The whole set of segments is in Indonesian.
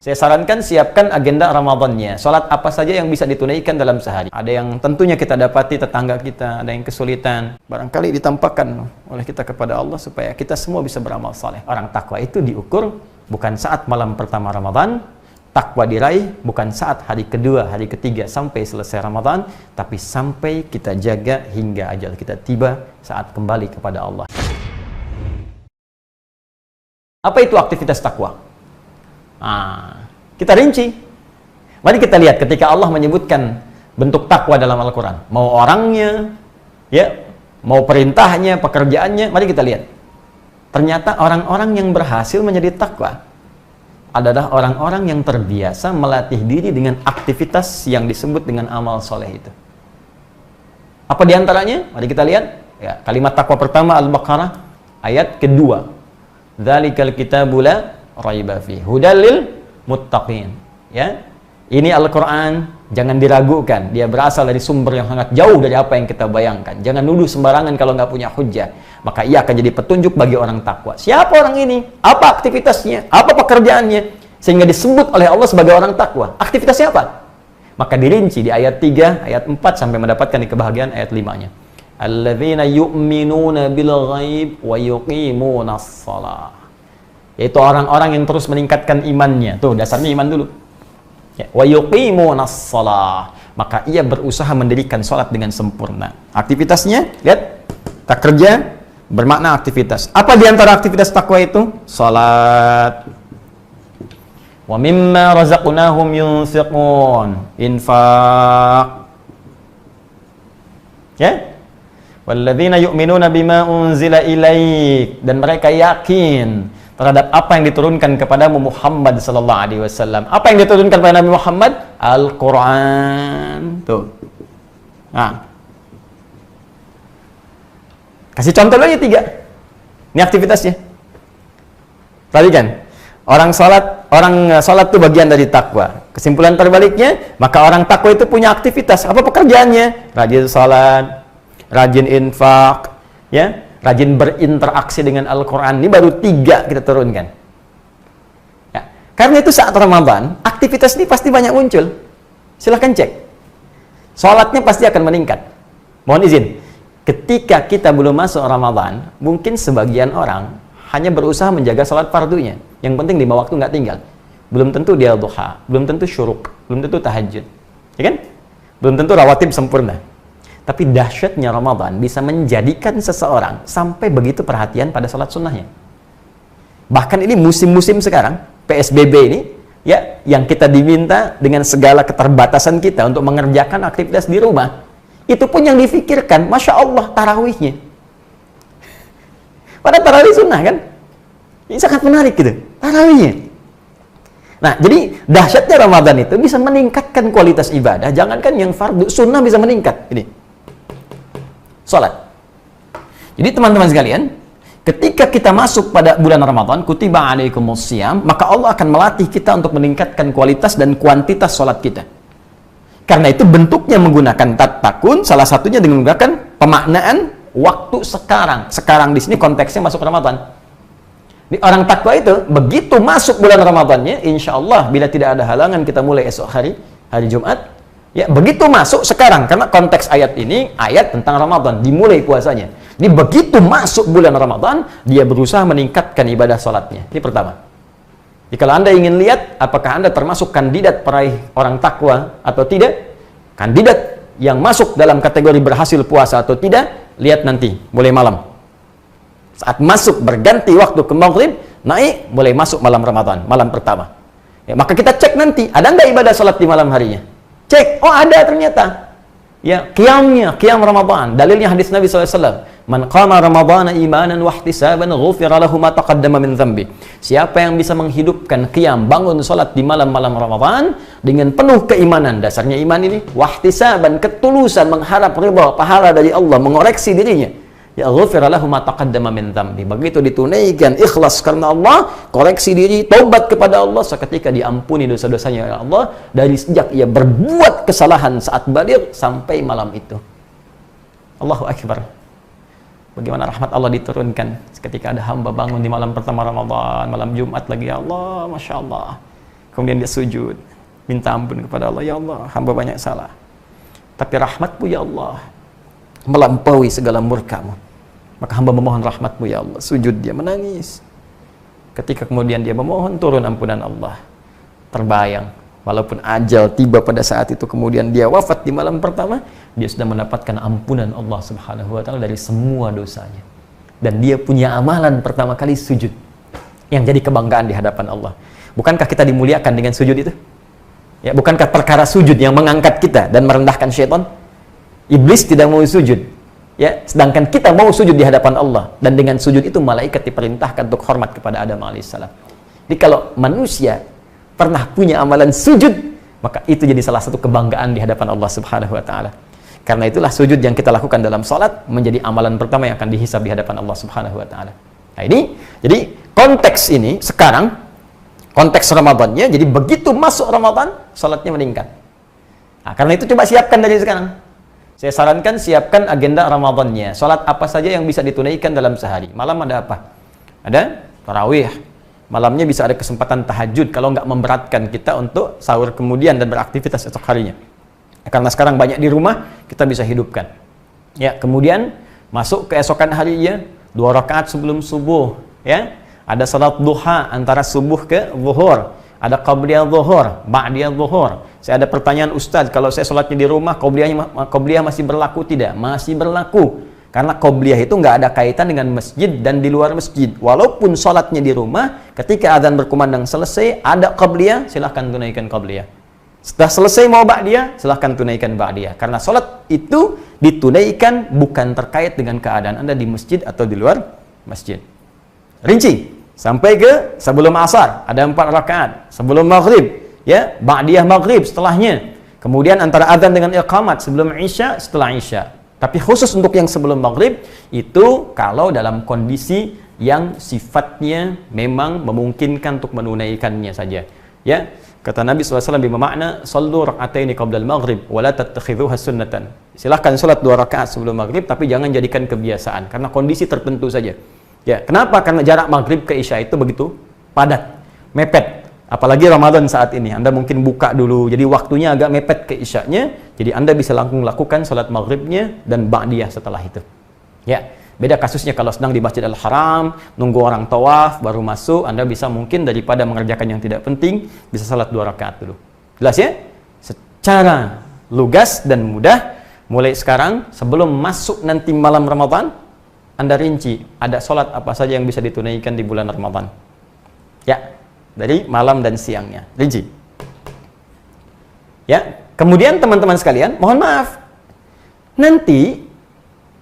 Saya sarankan siapkan agenda Ramadannya. Salat apa saja yang bisa ditunaikan dalam sehari. Ada yang tentunya kita dapati tetangga kita, ada yang kesulitan. Barangkali ditampakkan oleh kita kepada Allah supaya kita semua bisa beramal saleh. Orang takwa itu diukur bukan saat malam pertama Ramadan. Takwa diraih bukan saat hari kedua, hari ketiga sampai selesai Ramadan, tapi sampai kita jaga hingga ajal kita tiba saat kembali kepada Allah. Apa itu aktivitas takwa? Kita rinci. Mari kita lihat ketika Allah menyebutkan bentuk takwa dalam Al-Quran. Mau orangnya, ya, mau perintahnya, pekerjaannya. Mari kita lihat. Ternyata orang-orang yang berhasil menjadi takwa adalah orang-orang yang terbiasa melatih diri dengan aktivitas yang disebut dengan amal soleh itu. Apa diantaranya? Mari kita lihat. Ya, kalimat takwa pertama Al-Baqarah ayat kedua. Dzalikal kitabu la raiba fi hudal lil muttaqin. Ya. Ini Al-Qur'an, jangan diragukan. Dia berasal dari sumber yang sangat jauh dari apa yang kita bayangkan. Jangan nuduh sembarangan kalau nggak punya hujjah. Maka ia akan jadi petunjuk bagi orang takwa. Siapa orang ini? Apa aktivitasnya? Apa pekerjaannya? Sehingga disebut oleh Allah sebagai orang takwa. Aktivitasnya apa? Maka dirinci di ayat 3, ayat 4 sampai mendapatkan di kebahagiaan ayat 5-nya. Alladzina yu'minuna bil ghaib wa yuqimunas shalah. Yaitu orang-orang yang terus meningkatkan imannya. Tuh, dasarnya iman dulu. Ya, wa yuqimunas shalah. Maka ia berusaha mendirikan salat dengan sempurna. Aktivitasnya, lihat, tak kerja bermakna aktivitas. Apa di antara aktivitas takwa itu? Salat. Wa mimma razaqnahum yunfiqun. Infaq. Ya? Walladzina yu'minuna bima unzila ilaik. Dan mereka yakin terhadap apa yang diturunkan kepadamu Muhammad sallallahu alaihi wasallam. Apa yang diturunkan kepada Nabi Muhammad? Al-Qur'an. Tuh. Nah. Kasih contoh lagi 3. Ini aktivitasnya. Tadi kan orang salat itu bagian dari takwa. Kesimpulan terbaliknya, maka orang takwa itu punya aktivitas. Apa pekerjaannya? Rajin salat, rajin infak, ya. Rajin berinteraksi dengan Al-Quran. Ini baru 3 kita turunkan. Ya. Karena itu saat Ramadan, aktivitas ini pasti banyak muncul. Silahkan cek. Sholatnya pasti akan meningkat. Mohon izin. Ketika kita belum masuk Ramadan, mungkin sebagian orang hanya berusaha menjaga sholat fardunya. Yang penting 5 waktu nggak tinggal. Belum tentu dia duha, belum tentu syuruk, belum tentu tahajud. Ya kan? Belum tentu rawatib sempurna. Tapi dahsyatnya Ramadan bisa menjadikan seseorang sampai begitu perhatian pada sholat sunnahnya. Bahkan ini musim-musim sekarang, PSBB ini, ya, yang kita diminta dengan segala keterbatasan kita untuk mengerjakan aktivitas di rumah, itu pun yang difikirkan, Masya Allah, tarawihnya. Padahal tarawih sunnah kan? Ini sangat menarik gitu, tarawihnya. Nah, jadi dahsyatnya Ramadan itu bisa meningkatkan kualitas ibadah. Jangankan yang fardu, sunnah bisa meningkat. Ini salat. Jadi teman-teman sekalian, ketika kita masuk pada bulan Ramadan, kutiba alaikumusiyam, maka Allah akan melatih kita untuk meningkatkan kualitas dan kuantitas salat kita. Karena itu bentuknya menggunakan tatkun, salah satunya dengan menggunakan pemaknaan waktu sekarang. Sekarang di sini konteksnya masuk Ramadan. Di orang takwa itu begitu masuk bulan Ramadannya, insya Allah bila tidak ada halangan kita mulai esok hari Jumat. Ya, begitu masuk sekarang, karena konteks ayat ini, ayat tentang Ramadan, dimulai puasanya. Ini begitu masuk bulan Ramadan, dia berusaha meningkatkan ibadah sholatnya. Ini pertama. Jadi kalau Anda ingin lihat, apakah Anda termasuk kandidat peraih orang takwa atau tidak, kandidat yang masuk dalam kategori berhasil puasa atau tidak, lihat nanti, mulai malam. Saat masuk berganti waktu ke maghrib, naik, mulai masuk malam Ramadan, malam pertama. Ya, maka kita cek nanti, ada nggak ibadah sholat di malam harinya? Cek, oh ada ternyata. Ya, qiyamnya, qiyam Ramadan. Dalilnya hadis Nabi SAW. Man qama Ramadana imanan wa ihtisaban ghufira lahu ma taqaddama min dhanbi. Siapa yang bisa menghidupkan qiyam, bangun salat di malam-malam Ramadan dengan penuh keimanan, dasarnya iman ini, wa ihtisaban, ketulusan, mengharap ridha, pahala dari Allah, mengoreksi dirinya. Ya ghufira lahu ma taqaddama min dhanbi. Begitu ditunaikan ikhlas karena Allah, koreksi diri, taubat kepada Allah, seketika diampuni dosa-dosanya oleh Allah dari sejak ia berbuat kesalahan saat baligh sampai malam itu. Allahu akbar. Bagaimana rahmat Allah diturunkan ketika ada hamba bangun di malam pertama Ramadan, malam Jumat lagi, ya Allah, Masya Allah. kemudian dia sujud, minta ampun kepada Allah, ya Allah, hamba banyak salah. Tapi rahmat-Mu ya Allah melampaui segala murka-Mu. Maka hamba memohon rahmat-Mu ya Allah. Sujud dia menangis. Ketika kemudian dia memohon turun ampunan Allah, terbayang walaupun ajal tiba pada saat itu, kemudian dia wafat di malam pertama, dia sudah mendapatkan ampunan Allah Subhanahu wa taala dari semua dosanya. Dan dia punya amalan pertama kali sujud yang jadi kebanggaan di hadapan Allah. Bukankah kita dimuliakan dengan sujud itu? Ya, bukankah perkara sujud yang mengangkat kita dan merendahkan syaitan? Iblis tidak mau sujud, ya, sedangkan kita mau sujud di hadapan Allah, dan dengan sujud itu malaikat diperintahkan untuk hormat kepada Adam alaihissalam. Jadi kalau manusia pernah punya amalan sujud, maka itu jadi salah satu kebanggaan di hadapan Allah Subhanahu wa taala. Karena itulah sujud yang kita lakukan dalam salat menjadi amalan pertama yang akan dihisab di hadapan Allah Subhanahu wa taala. Nah, ini jadi konteks ini sekarang, konteks Ramadannya, jadi begitu masuk Ramadan, salatnya meningkat. Nah, karena itu coba siapkan dari sekarang. Saya sarankan siapkan agenda Ramadannya. Salat apa saja yang bisa ditunaikan dalam sehari. Malam ada apa? Ada tarawih. Malamnya bisa ada kesempatan tahajud kalau nggak memberatkan kita untuk sahur kemudian dan beraktivitas esok harinya. Karena sekarang banyak di rumah, kita bisa hidupkan. Ya, kemudian masuk keesokan harinya 2 rakaat sebelum subuh, ya. Ada salat duha antara subuh ke zuhur, ada qabliyah zuhur, ba'diyah zuhur. Saya ada pertanyaan, Ustaz, kalau saya salatnya di rumah, qabliyah masih berlaku tidak? Masih berlaku. Karena qabliyah itu nggak ada kaitan dengan masjid dan di luar masjid. Walaupun salatnya di rumah, ketika azan berkumandang selesai, ada qabliyah, silahkan tunaikan qabliyah. Setelah selesai mau ba'diyah, silahkan tunaikan ba'diyah. Karena salat itu ditunaikan bukan terkait dengan keadaan Anda di masjid atau di luar masjid. Rinci, sampai ke sebelum asar, ada 4 rakaat. Sebelum maghrib, ya, ba'diyah maghrib setelahnya. Kemudian antara azan dengan iqamat, sebelum isya, setelah isya. Tapi khusus untuk yang sebelum maghrib, itu kalau dalam kondisi yang sifatnya memang memungkinkan untuk menunaikannya saja. Ya, kata Nabi SAW bermakna, sallu rak'ataini qablal maghrib, wa la tattakhidhuha sunnatan. Silahkan salat 2 rakaat sebelum maghrib, tapi jangan jadikan kebiasaan, karena kondisi tertentu saja. Ya, kenapa? Karena jarak maghrib ke isya itu begitu padat, mepet. Apalagi Ramadan saat ini, Anda mungkin buka dulu, jadi waktunya agak mepet ke isyanya, jadi Anda bisa langsung lakukan salat maghribnya dan ba'diyah setelah itu. Ya, beda kasusnya kalau sedang di Masjidil Haram, nunggu orang tawaf, baru masuk, Anda bisa mungkin daripada mengerjakan yang tidak penting, bisa salat 2 rakaat dulu. Jelas ya? Secara lugas dan mudah, mulai sekarang, sebelum masuk nanti malam Ramadan, Anda rinci, ada sholat apa saja yang bisa ditunaikan di bulan Ramadan. Ya, dari malam dan siangnya. Rinci. Ya, kemudian teman-teman sekalian, mohon maaf. Nanti,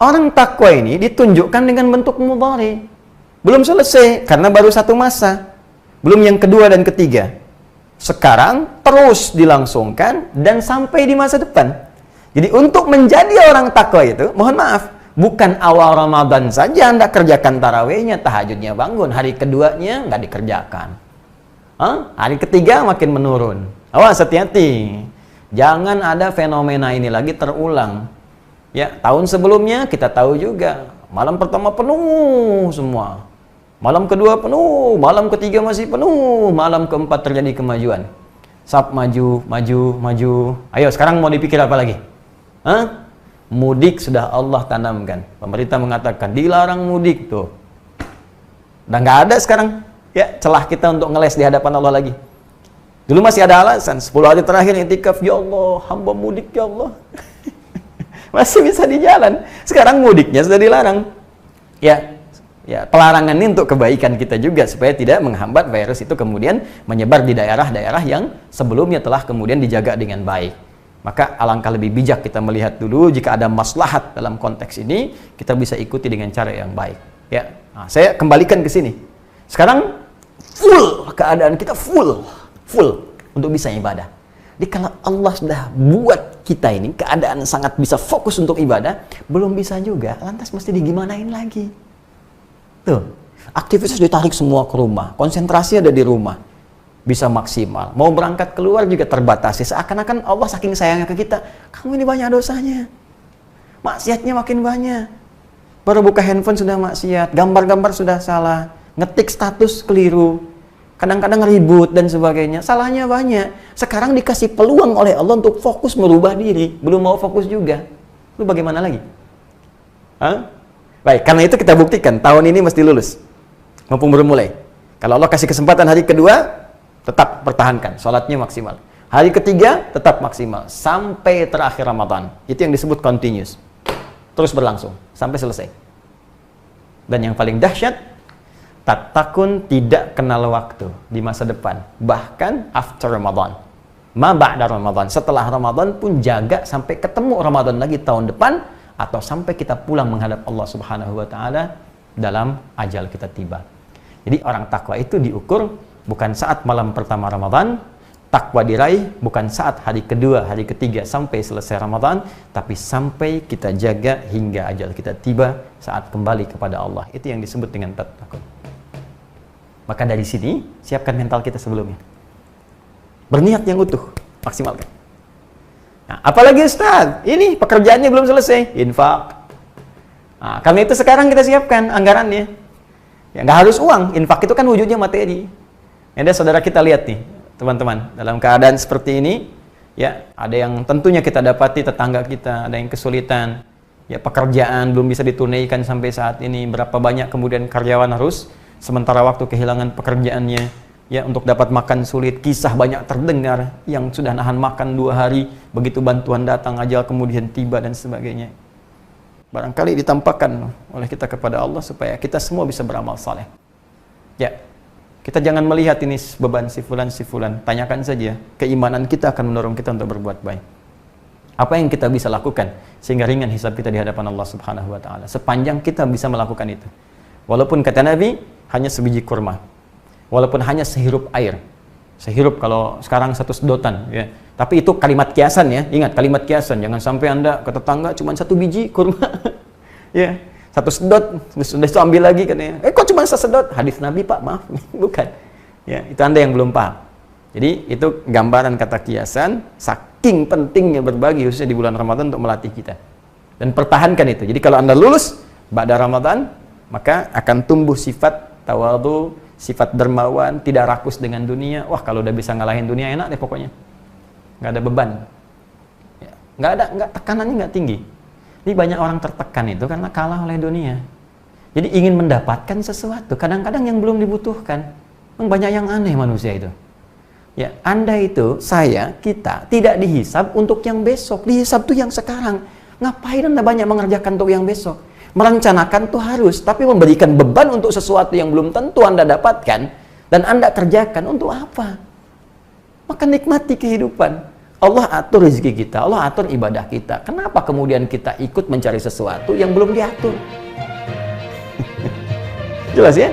orang takwa ini ditunjukkan dengan bentuk mudhari. Belum selesai, karena baru 1 masa. Belum yang kedua dan ketiga. Sekarang, terus dilangsungkan dan sampai di masa depan. Jadi, untuk menjadi orang takwa itu, mohon maaf, bukan awal Ramadan saja Anda kerjakan tarawihnya, tahajudnya bangun, hari keduanya nggak dikerjakan. Hari ketiga makin menurun. Awas, hati-hati. Jangan ada fenomena ini lagi terulang. Ya, tahun sebelumnya kita tahu juga, malam pertama penuh semua. Malam kedua penuh, malam ketiga masih penuh, malam keempat terjadi kemajuan. Sab maju, maju, maju. Ayo, sekarang mau dipikir apa lagi? Mudik sudah Allah tanamkan. Pemerintah mengatakan dilarang mudik tuh. Dan nggak ada sekarang ya celah kita untuk ngeles di hadapan Allah lagi. Dulu masih ada alasan, 10 hari terakhir i'tikaf, ya Allah, hamba mudik ya Allah. Masih bisa di jalan. Sekarang mudiknya sudah dilarang. Ya, pelarangan ini untuk kebaikan kita juga supaya tidak menghambat virus itu kemudian menyebar di daerah-daerah yang sebelumnya telah kemudian dijaga dengan baik. Maka alangkah lebih bijak kita melihat dulu, jika ada maslahat dalam konteks ini, kita bisa ikuti dengan cara yang baik. Ya, nah, saya kembalikan ke sini. Sekarang full keadaan kita full untuk bisa ibadah. Jadi kalau Allah sudah buat kita ini keadaan sangat bisa fokus untuk ibadah, belum bisa juga, lantas mesti digimanain lagi? Tuh, aktivitas ditarik semua ke rumah, konsentrasi ada di rumah. Bisa maksimal. Mau berangkat keluar juga terbatasi. Seakan-akan Allah saking sayangnya ke kita, kamu ini banyak dosanya. Maksiatnya makin banyak. Baru buka handphone sudah maksiat, gambar-gambar sudah salah, ngetik status keliru. Kadang-kadang ribut dan sebagainya. Salahnya banyak. Sekarang dikasih peluang oleh Allah untuk fokus merubah diri. Belum mau fokus juga. Lu bagaimana lagi? Hah? Baik, karena itu kita buktikan. Tahun ini mesti lulus. Mumpung baru mulai. Kalau Allah kasih kesempatan hari kedua, tetap pertahankan. Sholatnya maksimal. Hari ketiga, tetap maksimal. Sampai terakhir Ramadan. Itu yang disebut continuous. Terus berlangsung. Sampai selesai. Dan yang paling dahsyat, takun tidak kenal waktu di masa depan, bahkan after Ramadan, ma ba'da Ramadan, setelah Ramadan pun jaga sampai ketemu Ramadan lagi tahun depan, atau sampai kita pulang menghadap Allah Subhanahu wa Ta'ala dalam ajal kita tiba. Jadi orang takwa itu diukur bukan saat malam pertama Ramadan, takwa diraih bukan saat hari kedua, hari ketiga sampai selesai Ramadan, tapi sampai kita jaga hingga ajal kita tiba saat kembali kepada Allah. Itu yang disebut dengan takwa. Maka dari sini, siapkan mental kita sebelumnya. Berniat yang utuh, maksimalkan. Nah, apalagi Ustaz, ini pekerjaannya belum selesai, infak. Nah, karena itu sekarang kita siapkan anggarannya. Ya, nggak harus uang, infak itu kan wujudnya materi. Ada saudara kita lihat nih, teman-teman, dalam keadaan seperti ini, ya ada yang tentunya kita dapati tetangga kita, ada yang kesulitan, ya pekerjaan belum bisa ditunaikan sampai saat ini, berapa banyak kemudian karyawan harus sementara waktu kehilangan pekerjaannya, ya untuk dapat makan sulit, kisah banyak terdengar yang sudah nahan makan 2 hari, begitu bantuan datang ajal kemudian tiba dan sebagainya. Barangkali ditampakkan oleh kita kepada Allah supaya kita semua bisa beramal saleh. Ya, kita jangan melihat ini beban si fulan, tanyakan saja, keimanan kita akan mendorong kita untuk berbuat baik. Apa yang kita bisa lakukan sehingga ringan hisab kita di hadapan Allah Subhanahu wa Ta'ala, sepanjang kita bisa melakukan itu. Walaupun kata Nabi hanya sebiji kurma, walaupun hanya sehirup air, sehirup kalau sekarang 1 sedotan, ya. Tapi itu kalimat kiasan ya, ingat kalimat kiasan, jangan sampai Anda ke tetangga cuma 1 biji kurma, ya, 1 sedot, sudah itu ambil lagi katanya, kok cuma 1 sedot, hadis Nabi Pak, maaf, bukan, ya itu Anda yang belum paham. Jadi itu gambaran kata kiasan, saking pentingnya berbagi khususnya di bulan Ramadan untuk melatih kita, dan pertahankan itu. Jadi kalau Anda lulus ba'da Ramadan, maka akan tumbuh sifat tawadhu, sifat dermawan, tidak rakus dengan dunia. Wah, kalau udah bisa ngalahin dunia enak deh pokoknya. Nggak ada beban. Ya, nggak tekanannya nggak tinggi. Ini banyak orang tertekan itu karena kalah oleh dunia. Jadi ingin mendapatkan sesuatu, kadang-kadang yang belum dibutuhkan. Banyak yang aneh manusia itu. Ya, Anda itu, saya, kita tidak dihisab untuk yang besok, dihisab tuh yang sekarang. Ngapain Anda banyak mengerjakan untuk yang besok? Merencanakan tuh harus, tapi memberikan beban untuk sesuatu yang belum tentu Anda dapatkan dan Anda kerjakan untuk apa? Maka nikmati kehidupan. Allah atur rezeki kita, Allah atur ibadah kita. Kenapa kemudian kita ikut mencari sesuatu yang belum diatur? Jelas ya?